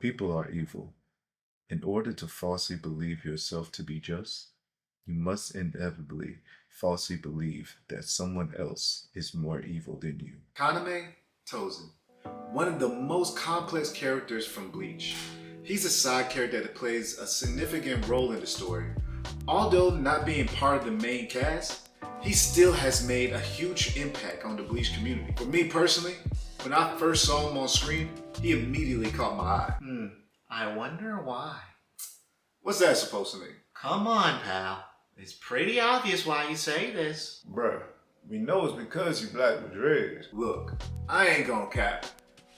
People are evil. In order to falsely believe yourself to be just, you must inevitably falsely believe that someone else is more evil than you. Kaname Tosen, one of the most complex characters from Bleach. He's a side character that plays a significant role in the story. Although not being part of the main cast, he still has made a huge impact on the Bleach community. For me personally, when I first saw him on screen, he immediately caught my eye. I wonder why. What's that supposed to mean? Come on, pal. It's pretty obvious why you say this. Bruh, we know it's because you black with dreads. Look, I ain't gonna cap.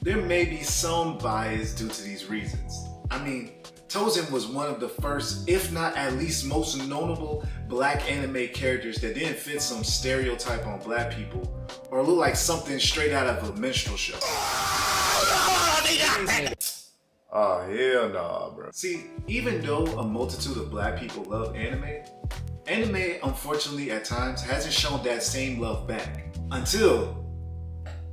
There may be some bias due to these reasons. I mean, Tosen was one of the first, if not at least most notable black anime characters that didn't fit some stereotype on black people or look like something straight out of a minstrel show. Ah, hell nah, bro. See, even though a multitude of black people love anime unfortunately at times hasn't shown that same love back. Until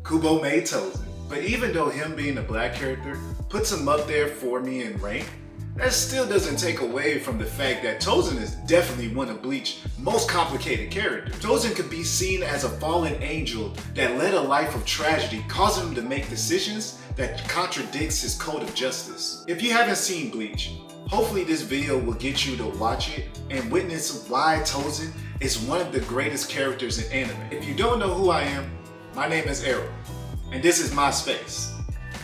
Kubo made Tosen. But even though him being a black character puts him up there for me in rank, that still doesn't take away from the fact that Tosen is definitely one of Bleach's most complicated characters. Tosen could be seen as a fallen angel that led a life of tragedy, causing him to make decisions that contradicts his code of justice. If you haven't seen Bleach, hopefully this video will get you to watch it and witness why Tosen is one of the greatest characters in anime. If you don't know who I am, my name is Arrow, and this is my space.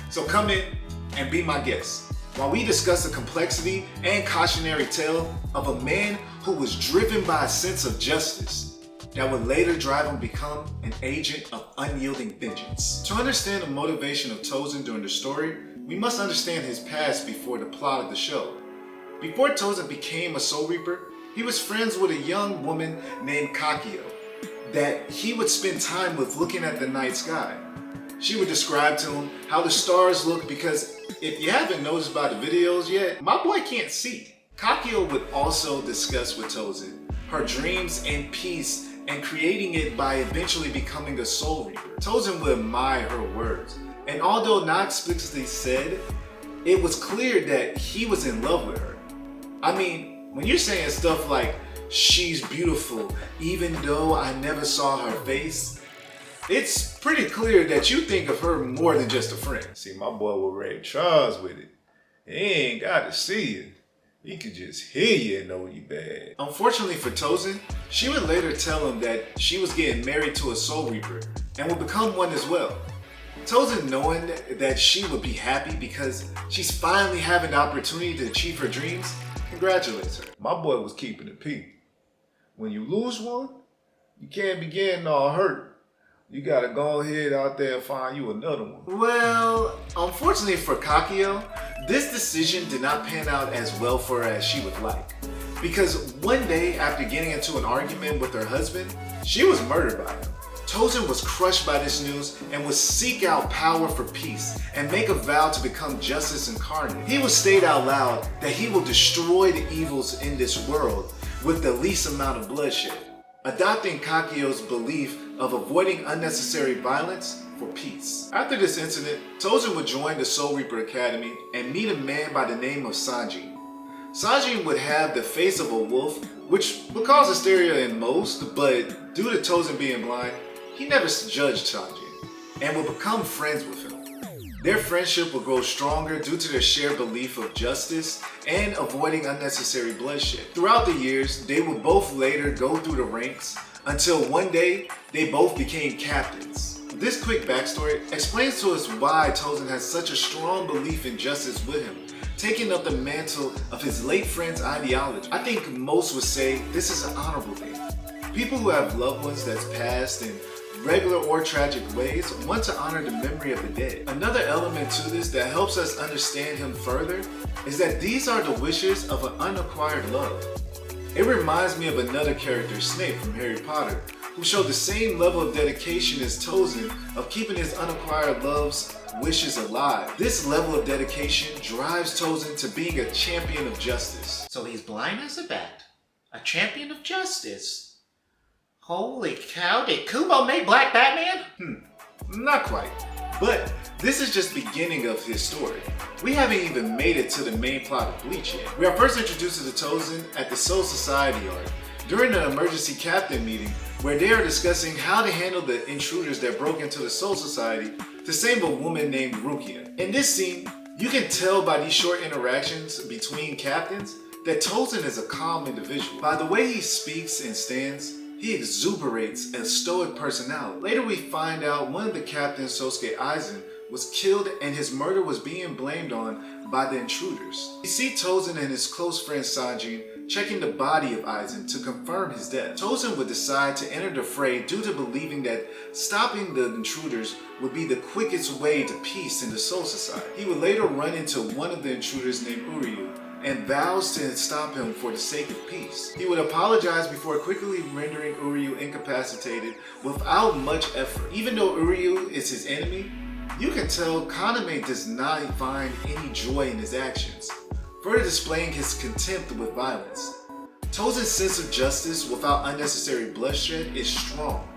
So come in and be my guest while we discuss the complexity and cautionary tale of a man who was driven by a sense of justice that would later drive him become an agent of unyielding vengeance. To understand the motivation of Tosen during the story, we must understand his past before the plot of the show. Before Tosen became a Soul Reaper, he was friends with a young woman named Kakio that he would spend time with looking at the night sky. She would describe to him how the stars look because if you haven't noticed by the videos yet, my boy can't see. Kakio would also discuss with Tosen her dreams and peace and creating it by eventually becoming a Soul Reaper. Tosen would admire her words, and although not explicitly said, it was clear that he was in love with her. I mean, when you're saying stuff like, she's beautiful, even though I never saw her face, it's pretty clear that you think of her more than just a friend. See, my boy will raid Charles with it. He ain't got to see you. He could just hear you and know you bad. Unfortunately for Tosen, she would later tell him that she was getting married to a Soul Reaper and would become one as well. Tosen, knowing that she would be happy because she's finally having the opportunity to achieve her dreams, congratulates her. My boy was keeping it peak. When you lose one, you can't be getting all hurt. You gotta go ahead out there and find you another one. Well, unfortunately for Kakio, this decision did not pan out as well for her as she would like. Because one day after getting into an argument with her husband, she was murdered by him. Tosen was crushed by this news and would seek out power for peace and make a vow to become justice incarnate. He would state out loud that he will destroy the evils in this world with the least amount of bloodshed, adopting Kakio's belief of avoiding unnecessary violence for peace. After this incident, Tosen would join the Soul Reaper Academy and meet a man by the name of Sanjin. Sanjin would have the face of a wolf, which would cause hysteria in most, but due to Tosen being blind, he never judged Sanjin and would become friends with him. Their friendship would grow stronger due to their shared belief of justice and avoiding unnecessary bloodshed. Throughout the years, they would both later go through the ranks until one day they both became captains. This quick backstory explains to us why Tosen has such a strong belief in justice with him, taking up the mantle of his late friend's ideology. I think most would say this is an honorable thing. People who have loved ones that's passed in regular or tragic ways want to honor the memory of the dead. Another element to this that helps us understand him further is that these are the wishes of an unacquired love. It reminds me of another character, Snape from Harry Potter, who showed the same level of dedication as Tosen of keeping his unacquired love's wishes alive. This level of dedication drives Tosen to being a champion of justice. So he's blind as a bat, a champion of justice. Holy cow, did Kubo make Black Batman? Not quite. But This is just the beginning of his story. We haven't even made it to the main plot of Bleach yet. We are first introduced to the Tosen at the Soul Society arc during an emergency captain meeting where they are discussing how to handle the intruders that broke into the Soul Society to save a woman named Rukia. In this scene, you can tell by these short interactions between captains that Tosen is a calm individual. By the way he speaks and stands, he exuberates a stoic personality. Later we find out one of the captains, Sosuke Aizen, was killed and his murder was being blamed on by the intruders. We see Tosen and his close friend Sanji checking the body of Aizen to confirm his death. Tosen would decide to enter the fray due to believing that stopping the intruders would be the quickest way to peace in the Soul Society. He would later run into one of the intruders named Uryu and vows to stop him for the sake of peace. He would apologize before quickly rendering Uryu incapacitated without much effort. Even though Uryu is his enemy, you can tell Kaname does not find any joy in his actions, further displaying his contempt with violence. Tosen's sense of justice without unnecessary bloodshed is strong,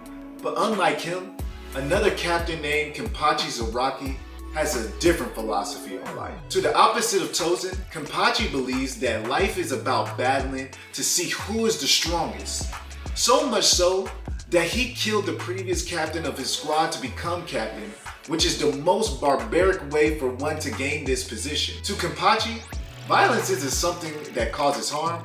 but unlike him, another captain named Kenpachi Zaraki has a different philosophy on life. To the opposite of Tosen, Kenpachi believes that life is about battling to see who is the strongest. So much so that he killed the previous captain of his squad to become captain, which is the most barbaric way for one to gain this position. To Kenpachi, violence isn't something that causes harm,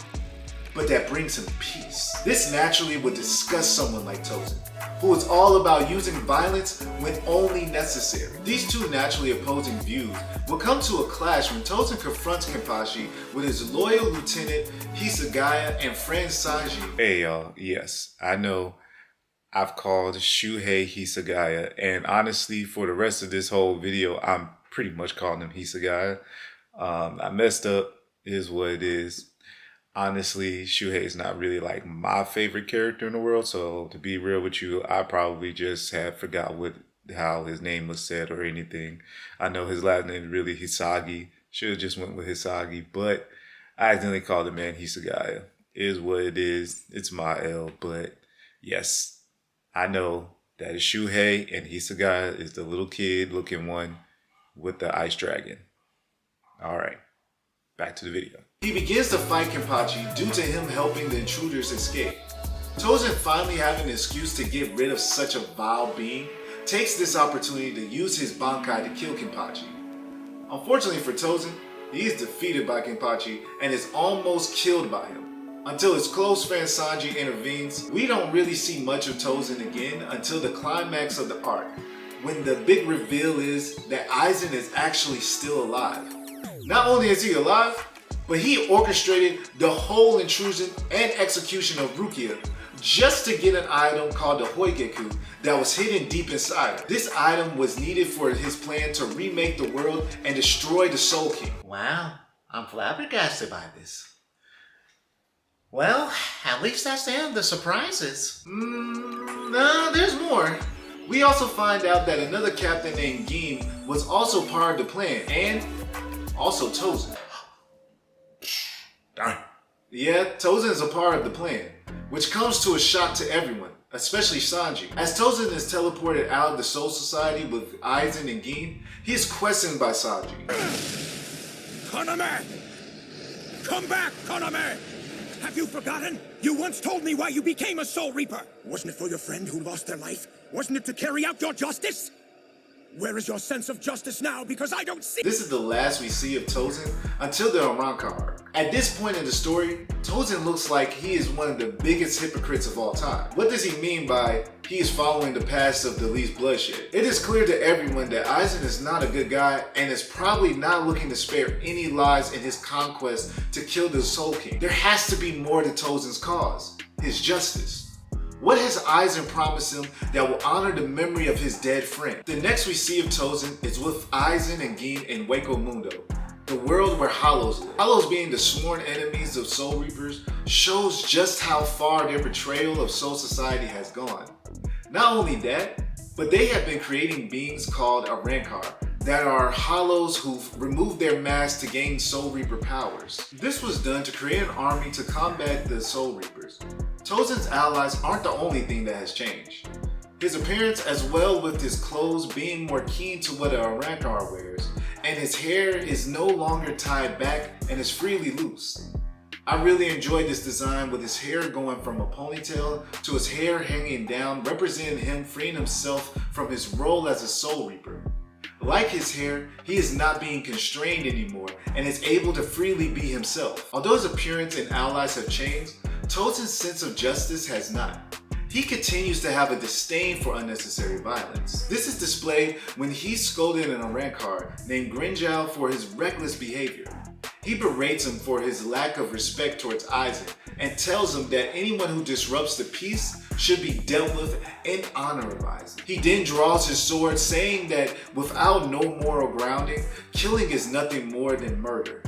but that brings him peace. This naturally would disgust someone like Tosen, who is all about using violence when only necessary. These two naturally opposing views will come to a clash when Tosen confronts Kenpachi with his loyal lieutenant Hisagaya and friend Sanji. Hey y'all, yes, I know I've called Shuhei Hisagaya, and honestly, for the rest of this whole video, I'm pretty much calling him Hisagaya. I messed up, is what it is. Honestly, Shuhei is not really like my favorite character in the world, so to be real with you, I probably just have forgot how his name was said or anything. I know his last name is really Hisagi. Should have just went with Hisagi, but I accidentally called the man Hisagaya. Is what it is. It's my L, but yes, I know that is Shuhei, and Hisagaya is the little kid looking one with the ice dragon. All right, back to the video. He begins to fight Kenpachi due to him helping the intruders escape. Tosen, finally having an excuse to get rid of such a vile being, takes this opportunity to use his Bankai to kill Kenpachi. Unfortunately for Tosen, he is defeated by Kenpachi and is almost killed by him. Until his close friend Sanji intervenes, we don't really see much of Tosen again until the climax of the arc, when the big reveal is that Aizen is actually still alive. Not only is he alive, but he orchestrated the whole intrusion and execution of Rukia just to get an item called the Hoigeku that was hidden deep inside her. This item was needed for his plan to remake the world and destroy the Soul King. Wow, I'm flabbergasted by this. Well, at least that's the end of the surprises. No, there's more. We also find out that another captain named Gin was also part of the plan, and also Tosen. Darn. Yeah, Tosen is a part of the plan, which comes to a shock to everyone, especially Sanji. As Tosen is teleported out of the Soul Society with Aizen and Gin, he is questioned by Sanji. Kaname! Come back, Kaname! Have you forgotten? You once told me why you became a Soul Reaper. Wasn't it for your friend who lost their life? Wasn't it to carry out your justice? Where is your sense of justice now? Because I don't see— This is the last we see of Tosen until the Aranka arc. At this point in the story, Tosen looks like he is one of the biggest hypocrites of all time. What does he mean by he is following the paths of the least bloodshed? It is clear to everyone that Aizen is not a good guy and is probably not looking to spare any lives in his conquest to kill the Soul King. There has to be more to Tosen's cause, his justice. What has Aizen promised him that will honor the memory of his dead friend? The next we see of Tosen is with Aizen and Gin in Hueco Mundo, the world where Hollows live. Hollows, being the sworn enemies of Soul Reapers, shows just how far their betrayal of Soul Society has gone. Not only that, but they have been creating beings called Arankar that are Hollows who've removed their masks to gain Soul Reaper powers. This was done to create an army to combat the Soul Reapers. Tosen's allies aren't the only thing that has changed. His appearance, as well with his clothes being more keen to what a Arrancar wears, and his hair is no longer tied back and is freely loose. I really enjoyed this design with his hair going from a ponytail to his hair hanging down, representing him freeing himself from his role as a Soul Reaper. Like his hair, he is not being constrained anymore and is able to freely be himself. Although his appearance and allies have changed, Tosen's sense of justice has not. He continues to have a disdain for unnecessary violence. This is displayed when he scolded an Arrancar named Grinjal for his reckless behavior. He berates him for his lack of respect towards Aizen and tells him that anyone who disrupts the peace should be dealt with in honor of Aizen. He then draws his sword, saying that without no moral grounding, killing is nothing more than murder.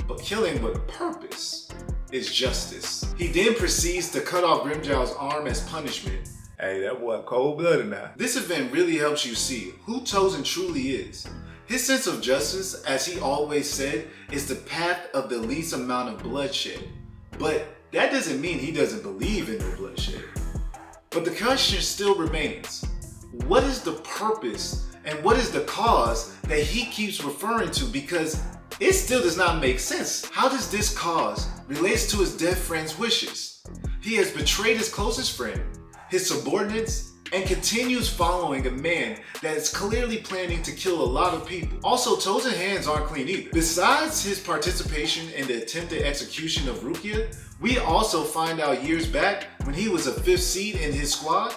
But killing with purpose is justice. He then proceeds to cut off Grimjal's arm as punishment. Hey, that boy cold-blooded now. This event really helps you see who Tosen truly is. His sense of justice, as he always said, is the path of the least amount of bloodshed. But that doesn't mean he doesn't believe in the bloodshed. But the question still remains. What is the purpose and what is the cause that he keeps referring to? Because it still does not make sense. How does this cause relates to his dead friend's wishes? He has betrayed his closest friend, his subordinates, and continues following a man that is clearly planning to kill a lot of people. Also, Tosen's hands aren't clean either. Besides his participation in the attempted execution of Rukia, we also find out years back when he was a 5th seed in his squad,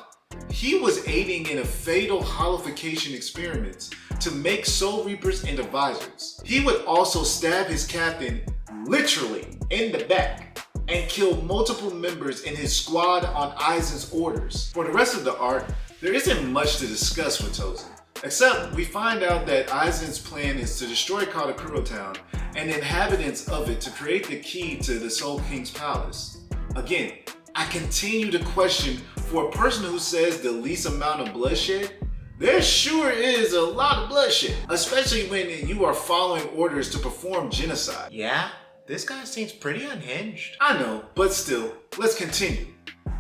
he was aiding in a fatal holification experiment to make Soul Reapers and advisors. He would also stab his captain literally in the back and kill multiple members in his squad on Aizen's orders. For the rest of the arc, there isn't much to discuss with Tosen, except we find out that Aizen's plan is to destroy Katakuro Town and the inhabitants of it to create the key to the Soul King's palace. Again, I continue to question, for a person who says the least amount of bloodshed, there sure is a lot of bloodshed, especially when you are following orders to perform genocide. Yeah, this guy seems pretty unhinged. I know, but still, let's continue.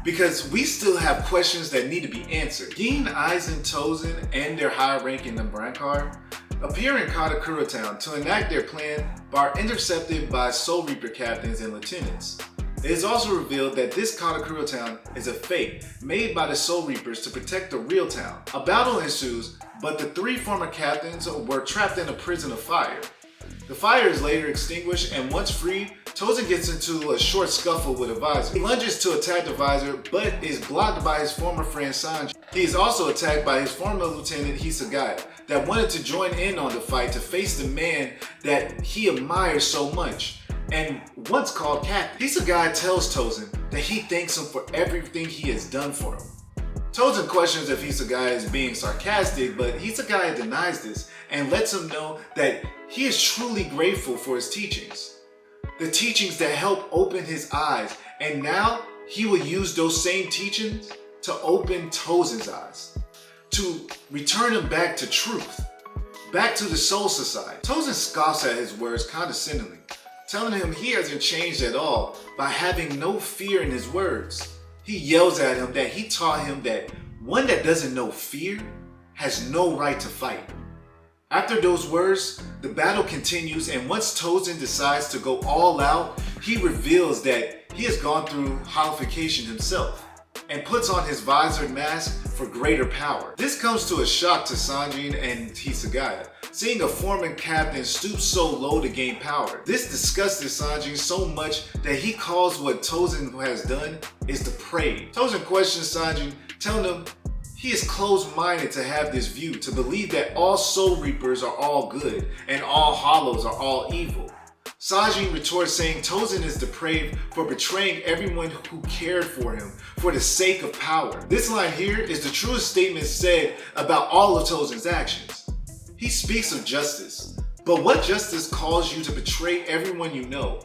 Because we still have questions that need to be answered. Gin, Aizen, Tosen, and their high-ranking Arrancar appear in Katakuro Town to enact their plan, but are intercepted by Soul Reaper captains and lieutenants. It is also revealed that this Katakuro Town is a fake made by the Soul Reapers to protect the real town. A battle ensues, but the 3 former captains were trapped in a prison of fire. The fire is later extinguished, and once freed, Tosen gets into a short scuffle with Advisor. He lunges to attack Advisor, but is blocked by his former friend Sanji. He is also attacked by his former lieutenant Hisagaya, that wanted to join in on the fight to face the man that he admires so much, and once called Captain. Hisagaya tells Tosen that he thanks him for everything he has done for him. Tosen questions if Hisagaya is being sarcastic, but Hisagaya denies this and lets him know that he is truly grateful for his teachings. The teachings that help open his eyes, and now he will use those same teachings to open Tosen's eyes, to return him back to truth, back to the Soul Society. Tosen scoffs at his words condescendingly, telling him he hasn't changed at all by having no fear in his words. He yells at him that he taught him that one that doesn't know fear has no right to fight. After those words, the battle continues, and once Tosen decides to go all out, he reveals that he has gone through holification himself and puts on his visored mask for greater power. This comes to a shock to Sanjin and Hisagaya, seeing a former captain stoop so low to gain power. This disgusted Sanjin so much that he calls what Tosen has done is depraved. Tosen questions Sanjin, telling him he is closed-minded to have this view, to believe that all Soul Reapers are all good and all Hollows are all evil. Sanjin retorts saying Tosen is depraved for betraying everyone who cared for him for the sake of power. This line here is the truest statement said about all of Tosen's actions. He speaks of justice, but what justice calls you to betray everyone you know?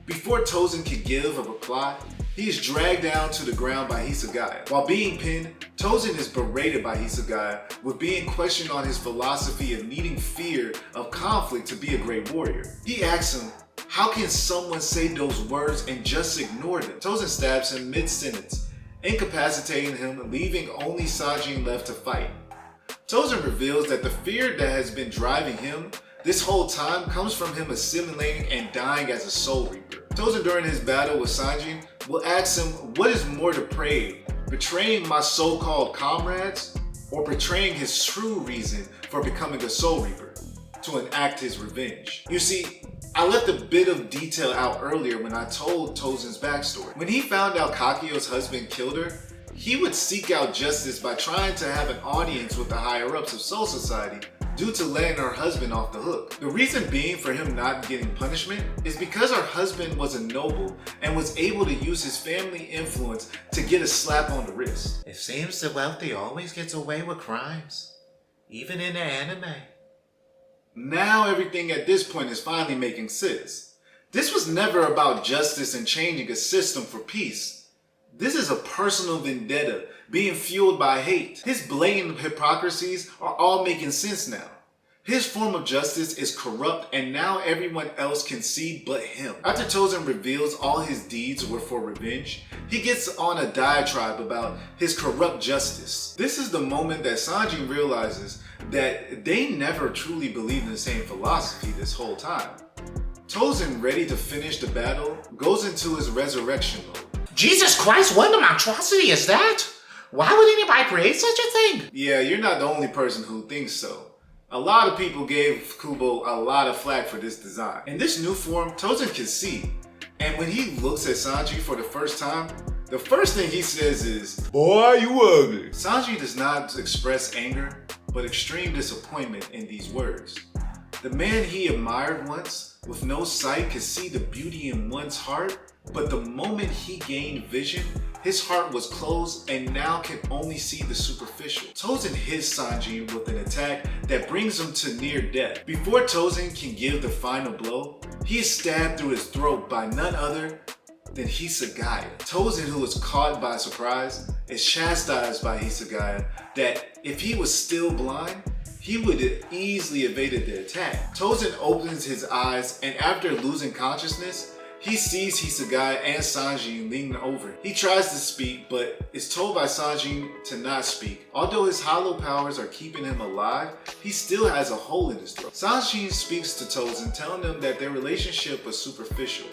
Before Tosen can give a reply, he is dragged down to the ground by Hisagaya. While being pinned, Tosen is berated by Hisagaya with being questioned on his philosophy of needing fear of conflict to be a great warrior. He asks him, how can someone say those words and just ignore them? Tosen stabs him mid-sentence, incapacitating him and leaving only Sanjin left to fight. Tosen reveals that the fear that has been driving him this whole time comes from him assimilating and dying as a Soul Reaper. Tosen during his battle with Sanjin will ask him what is more depraved, betraying my so-called comrades or betraying his true reason for becoming a Soul Reaper, to enact his revenge. You see, I left a bit of detail out earlier when I told Tosen's backstory. When he found out Kakyo's husband killed her, he would seek out justice by trying to have an audience with the higher-ups of Soul Society due to letting her husband off the hook. The reason being for him not getting punishment is because her husband was a noble and was able to use his family influence to get a slap on the wrist. It seems the wealthy always gets away with crimes, even in the anime. Now everything at this point is finally making sense. This was never about justice and changing a system for peace. This is a personal vendetta being fueled by hate. His blatant hypocrisies are all making sense now. His form of justice is corrupt and now everyone else can see but him. After Tosen reveals all his deeds were for revenge, he gets on a diatribe about his corrupt justice. This is the moment that Sanjin realizes that they never truly believed in the same philosophy this whole time. Tosen, ready to finish the battle, goes into his resurrection mode. Jesus Christ, what a monstrosity is that? Why would anybody create such a thing? Yeah, you're not the only person who thinks so. A lot of people gave Kubo a lot of flack for this design. In this new form, Tosen can see, and when he looks at Sanji for the first time, the first thing he says is, "Boy, you ugly." Sanji does not express anger, but extreme disappointment in these words. The man he admired once, with no sight, could see the beauty in one's heart, but the moment he gained vision, his heart was closed and now can only see the superficial. Tosen hits Sanji with an attack that brings him to near death. Before Tosen can give the final blow, he is stabbed through his throat by none other than Hisagaya. Tosen, who is caught by surprise, is chastised by Hisagaya that if he was still blind, he would have easily evaded the attack. Tosen opens his eyes and after losing consciousness, he sees Hisagaya and Sanji leaning over. He tries to speak, but is told by Sanji to not speak. Although his hollow powers are keeping him alive, he still has a hole in his throat. Sanji speaks to Tosen, telling him that their relationship was superficial.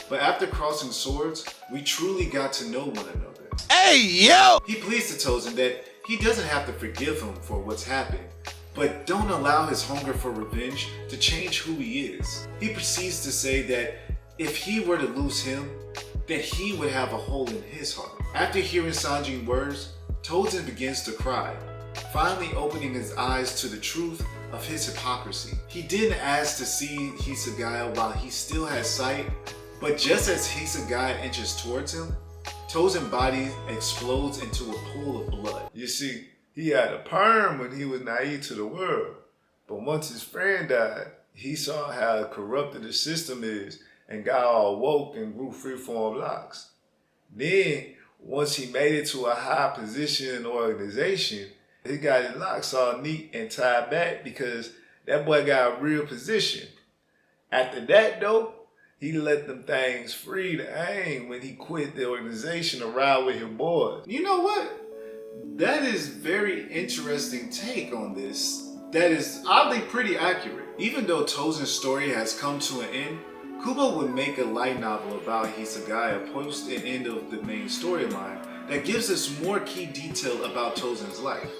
But after crossing swords, we truly got to know one another. Hey, yo! He pleads to Tosen that he doesn't have to forgive him for what's happened, but don't allow his hunger for revenge to change who he is. He proceeds to say that if he were to lose him, then he would have a hole in his heart. After hearing Sanji's words, Tosen begins to cry, finally opening his eyes to the truth of his hypocrisy. He didn't ask to see Hisagaya while he still had sight, but just as Hisagaya inches towards him, Tosen's body explodes into a pool of blood. You see, he had a perm when he was naive to the world, but once his friend died, he saw how corrupted the system is and got all woke and grew freeform locks. Then, once he made it to a high position in the organization, he got his locks all neat and tied back because that boy got a real position. After that though, he let them things free to aim when he quit the organization to ride with his boys. You know what? That is very interesting take on this. That is oddly pretty accurate. Even though Tosen's story has come to an end, Kubo would make a light novel about Hisagaya post the end of the main storyline that gives us more key detail about Tosen's life.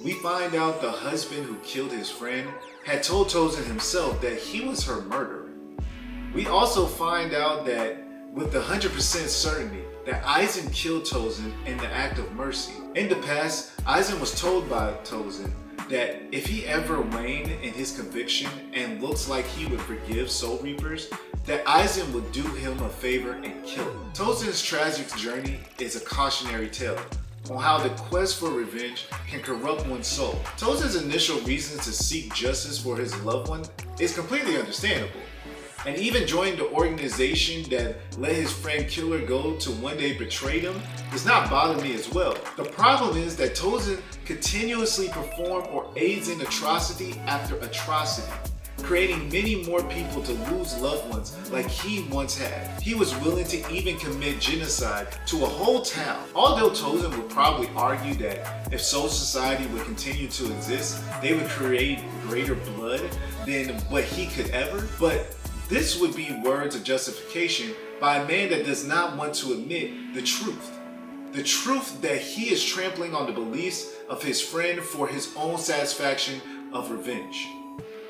We find out the husband who killed his friend had told Tosen himself that he was her murderer. We also find out that with 100% certainty that Aizen killed Tosen in the act of mercy. In the past, Aizen was told by Tosen that if he ever waned in his conviction and looks like he would forgive Soul Reapers, that Aizen would do him a favor and kill him. Tosen's tragic journey is a cautionary tale on how the quest for revenge can corrupt one's soul. Tosen's initial reasons to seek justice for his loved one is completely understandable. And even joining the organization that let his friend Killer go to one day betray him does not bother me as well. The problem is that Tosen continuously performed or aids in atrocity after atrocity. creating many more people to lose loved ones like he once had. He was willing to even commit genocide to a whole town. Although Tosen would probably argue that if Soul Society would continue to exist, they would create greater blood than what he could ever, but this would be words of justification by a man that does not want to admit the truth. The truth that he is trampling on the beliefs of his friend for his own satisfaction of revenge.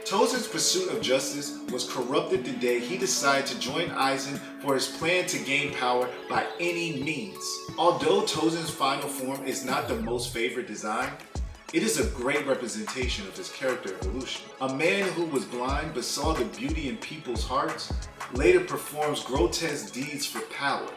Tosen's pursuit of justice was corrupted the day he decided to join Aizen for his plan to gain power by any means. Although Tosen's final form is not the most favorite design, it is a great representation of his character evolution. A man who was blind but saw the beauty in people's hearts later performs grotesque deeds for power.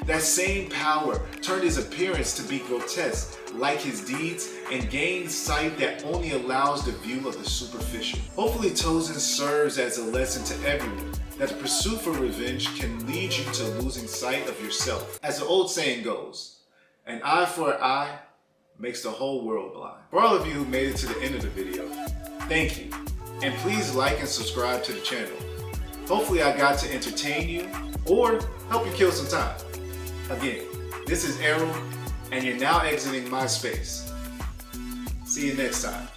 That same power turned his appearance to be grotesque, like his deeds, and gained sight that only allows the view of the superficial. Hopefully Tosen serves as a lesson to everyone that the pursuit for revenge can lead you to losing sight of yourself. As the old saying goes, an eye for an eye makes the whole world blind. For all of you who made it to the end of the video, thank you. And please like and subscribe to the channel. Hopefully I got to entertain you or help you kill some time. Again, this is Errol, and you're now exiting my space. See you next time.